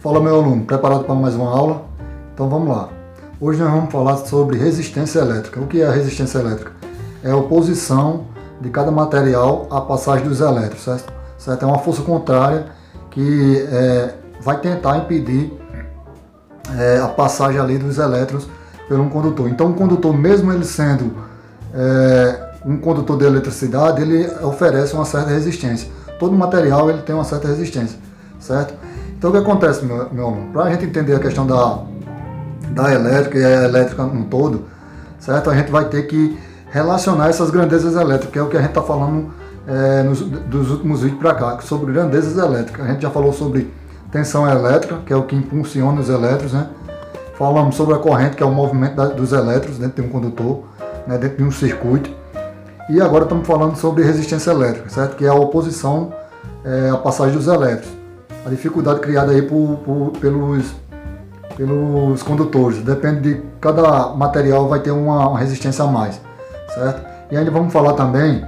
Fala, meu aluno, preparado para mais uma aula? Então vamos lá. Hoje nós vamos falar sobre resistência elétrica. O que é a resistência elétrica? É a oposição de cada material à passagem dos elétrons, certo? É uma força contrária que vai tentar impedir a passagem ali dos elétrons por um condutor. Então o condutor, mesmo ele sendo um condutor de eletricidade, ele oferece uma certa resistência. Todo material ele tem uma certa resistência, certo? Então o que acontece, meu aluno? Para a gente entender a questão da elétrica e a elétrica no todo, certo? A gente vai ter que relacionar essas grandezas elétricas, que é o que a gente está falando dos últimos vídeos para cá, sobre grandezas elétricas. A gente já falou sobre tensão elétrica, que é o que impulsiona os elétrons, né? Falamos sobre a corrente, que é o movimento dos elétrons dentro de um condutor, né? Dentro de um circuito. E agora estamos falando sobre resistência elétrica, certo? Que é a oposição à passagem dos elétrons. A dificuldade criada aí pelos condutores. Depende de cada material, vai ter uma resistência a mais, certo? E ainda vamos falar também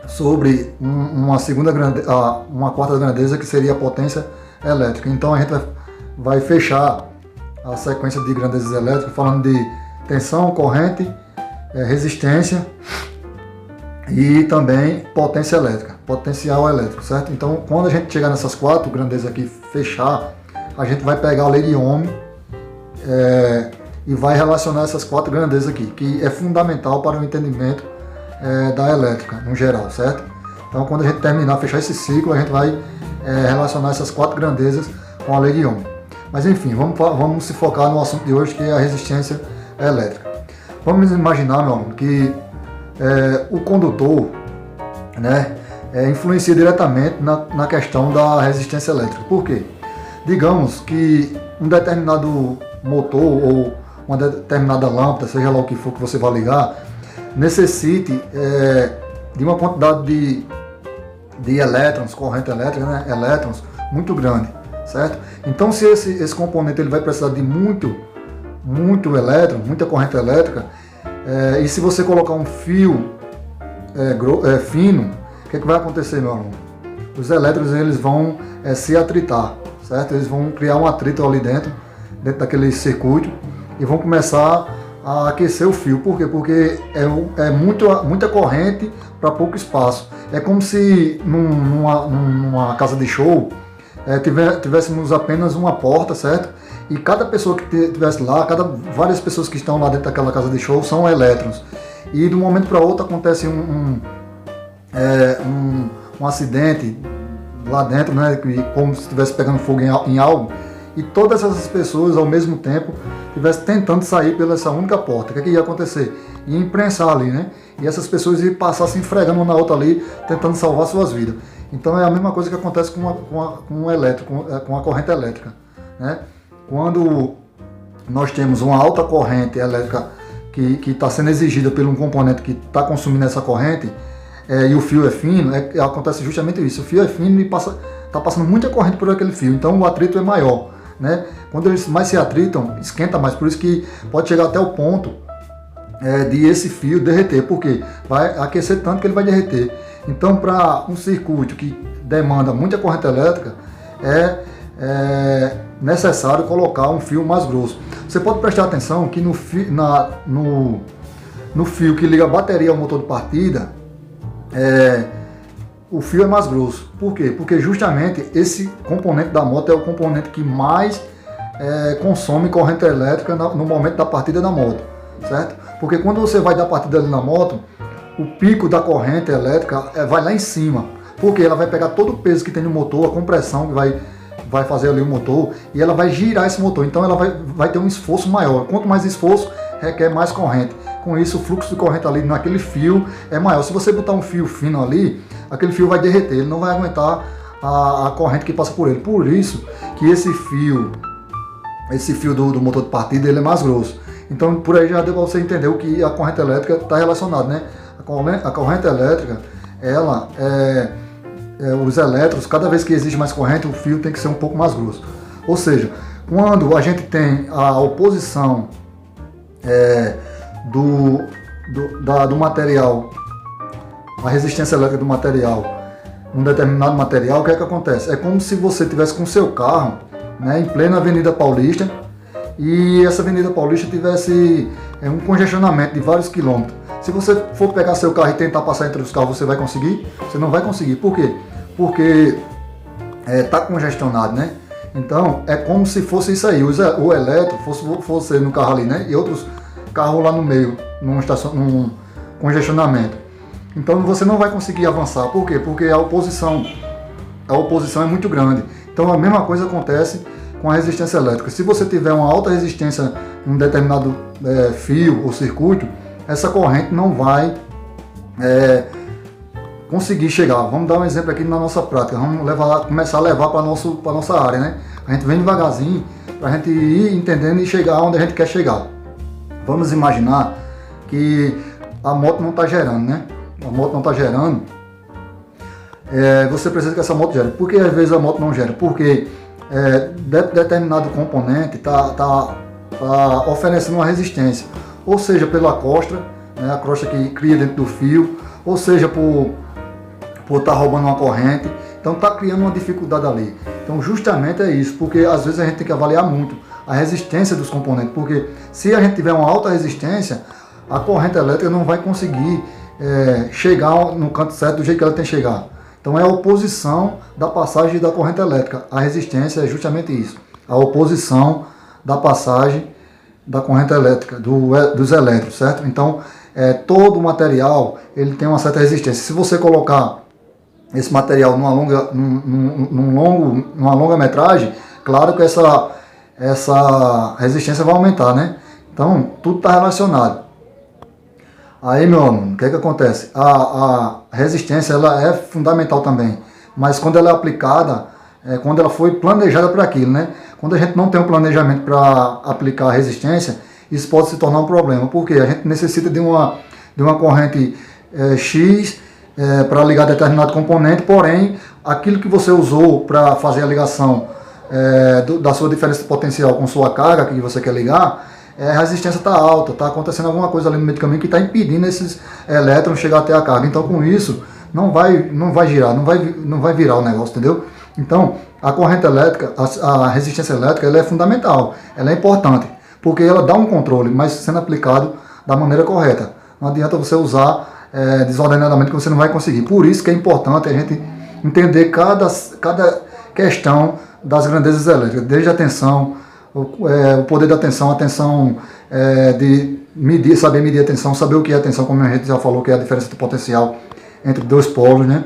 sobre uma quarta grandeza, que seria a potência elétrica. Então a gente vai fechar a sequência de grandezas elétricas falando de tensão, corrente, resistência e também potência elétrica, potencial elétrico, certo? Então, quando a gente chegar nessas quatro grandezas aqui, fechar, a gente vai pegar a lei de Ohm e vai relacionar essas quatro grandezas aqui, que é fundamental para o entendimento da elétrica, no geral, certo? Então, quando a gente terminar, fechar esse ciclo, a gente vai relacionar essas quatro grandezas com a lei de Ohm. Mas, enfim, vamos se focar no assunto de hoje, que é a resistência elétrica. Vamos imaginar, meu aluno, que o condutor, né, influencia diretamente na questão da resistência elétrica. Por quê? Digamos que um determinado motor ou uma determinada lâmpada, seja lá o que for que você vai ligar, necessite de uma quantidade de elétrons, corrente elétrica, né, elétrons, muito grande, certo? Então, se esse componente ele vai precisar de muito elétron, muita corrente elétrica, e se você colocar um fio fino, o que vai acontecer, meu aluno? Os elétrons eles vão se atritar, certo? Eles vão criar um atrito ali dentro daquele circuito e vão começar a aquecer o fio. Por quê? Porque é muita corrente para pouco espaço. É como se numa casa de show tivéssemos apenas uma porta, certo? E cada pessoa que estivesse lá, várias pessoas que estão lá dentro daquela casa de show são elétrons. E de um momento para outro acontece um acidente lá dentro, né? Como se estivesse pegando fogo em algo. E todas essas pessoas ao mesmo tempo estivessem tentando sair pela essa única porta. O que ia acontecer? Ia imprensar ali, né? E essas pessoas iam passar se esfregando uma na outra ali, tentando salvar suas vidas. Então é a mesma coisa que acontece com a corrente elétrica, né? Quando nós temos uma alta corrente elétrica que está sendo exigida por um componente que está consumindo essa corrente, e o fio é fino, acontece justamente isso. O fio é fino e está passando muita corrente por aquele fio, então o atrito é maior, né? Quando eles mais se atritam, esquenta mais, por isso que pode chegar até o ponto de esse fio derreter, porque vai aquecer tanto que ele vai derreter. Então, para um circuito que demanda muita corrente elétrica, é necessário colocar um fio mais grosso. Você pode prestar atenção que no fio que liga a bateria ao motor de partida, o fio é mais grosso. Por quê? Porque justamente esse componente da moto é o componente que mais consome corrente elétrica no momento da partida da moto, certo? Porque quando você vai dar partida ali na moto, o pico da corrente elétrica vai lá em cima, porque ela vai pegar todo o peso que tem no motor, a compressão que vai fazer ali o motor, e ela vai girar esse motor, então ela vai ter um esforço maior. Quanto mais esforço, requer mais corrente. Com isso, o fluxo de corrente ali naquele fio é maior. Se você botar um fio fino ali, aquele fio vai derreter, ele não vai aguentar a corrente que passa por ele. Por isso que esse fio do motor de partida, ele é mais grosso. Então, por aí já deu para você entender o que a corrente elétrica está relacionada, né? A corrente elétrica, ela os elétrons, cada vez que existe mais corrente, o fio tem que ser um pouco mais grosso. Ou seja, quando a gente tem a oposição do material, a resistência elétrica do material, um determinado material, o que é que acontece? É como se você tivesse com o seu carro né, em plena Avenida Paulista, e essa Avenida Paulista tivesse um congestionamento de vários quilômetros. Se você for pegar seu carro e tentar passar entre os carros, você vai conseguir? Você não vai conseguir. Por quê? Porque está congestionado, né? Então é como se fosse isso aí, o elétrico fosse no carro ali, né? E outros carros lá no meio, num congestionamento. Então você não vai conseguir avançar. Por quê? Porque a oposição é muito grande. Então a mesma coisa acontece com a resistência elétrica. Se você tiver uma alta resistência em um determinado fio ou circuito, essa corrente não vai conseguir chegar. Vamos dar um exemplo aqui na nossa prática. Vamos começar a levar para a nossa área, né? A gente vem devagarzinho para a gente ir entendendo e chegar onde a gente quer chegar. Vamos imaginar que a moto não está gerando, né? A moto não está gerando. Você precisa que essa moto gere. Por que às vezes a moto não gera? Porque determinado componente está oferecendo uma resistência, ou seja pela crosta, né, a crosta que cria dentro do fio, ou seja por estar roubando uma corrente, então está criando uma dificuldade ali. Então justamente é isso, porque às vezes a gente tem que avaliar muito a resistência dos componentes, porque se a gente tiver uma alta resistência, a corrente elétrica não vai conseguir chegar no canto certo do jeito que ela tem que chegar. Então é a oposição da passagem da corrente elétrica. A resistência é justamente isso, a oposição da passagem da corrente elétrica, dos elétrons, certo? Então todo o material ele tem uma certa resistência. Se você colocar esse material numa longa metragem, claro que essa resistência vai aumentar, né? Então tudo está relacionado. Aí, meu aluno, o que acontece? A resistência ela é fundamental também, mas quando ela é aplicada, quando ela foi planejada para aquilo, né? Quando a gente não tem um planejamento para aplicar a resistência, isso pode se tornar um problema, porque a gente necessita de uma corrente X para ligar determinado componente, porém, aquilo que você usou para fazer a ligação da sua diferença de potencial com sua carga que você quer ligar, a resistência está alta, está acontecendo alguma coisa ali no meio do caminho que está impedindo esses elétrons chegar até a carga. Então com isso não vai girar, não vai virar o negócio, entendeu? Então a corrente elétrica, a resistência elétrica, ela é fundamental, ela é importante, porque ela dá um controle, mas sendo aplicado da maneira correta. Não adianta você usar desordenadamente, que você não vai conseguir. Por isso que é importante a gente entender cada questão das grandezas elétricas, desde a tensão, o poder da tensão, a tensão de medir, saber medir a tensão, saber o que é a tensão, como a gente já falou, que é a diferença de potencial entre dois polos, né?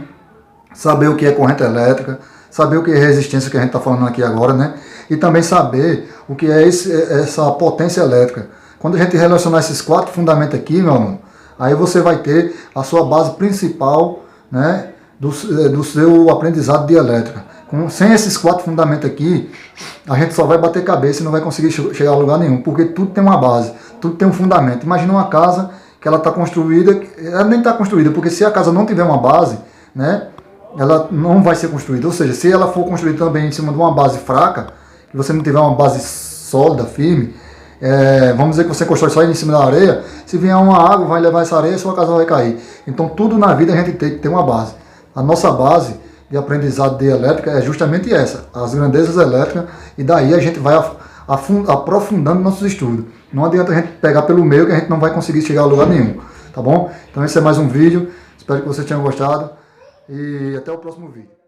Saber o que é corrente elétrica, saber o que é resistência, que a gente está falando aqui agora, né? E também saber o que é essa potência elétrica. Quando a gente relacionar esses 4 fundamentos aqui, meu aluno, aí você vai ter a sua base principal, né, do seu aprendizado de elétrica. Sem esses 4 fundamentos aqui, a gente só vai bater cabeça e não vai conseguir chegar a lugar nenhum, porque tudo tem uma base, tudo tem um fundamento. Imagina uma casa que ela está construída, ela nem está construída, porque se a casa não tiver uma base, né, ela não vai ser construída. Ou seja, se ela for construída também em cima de uma base fraca, que você não tiver uma base sólida, firme, vamos dizer que você constrói só em cima da areia, se vier uma água, vai levar essa areia e sua casa vai cair. Então tudo na vida a gente tem que ter uma base. A nossa base de aprendizado de elétrica é justamente essa, as grandezas elétricas, e daí a gente vai aprofundando nossos estudos. Não adianta a gente pegar pelo meio que a gente não vai conseguir chegar a lugar nenhum, tá bom? Então esse é mais um vídeo, espero que vocês tenham gostado e até o próximo vídeo.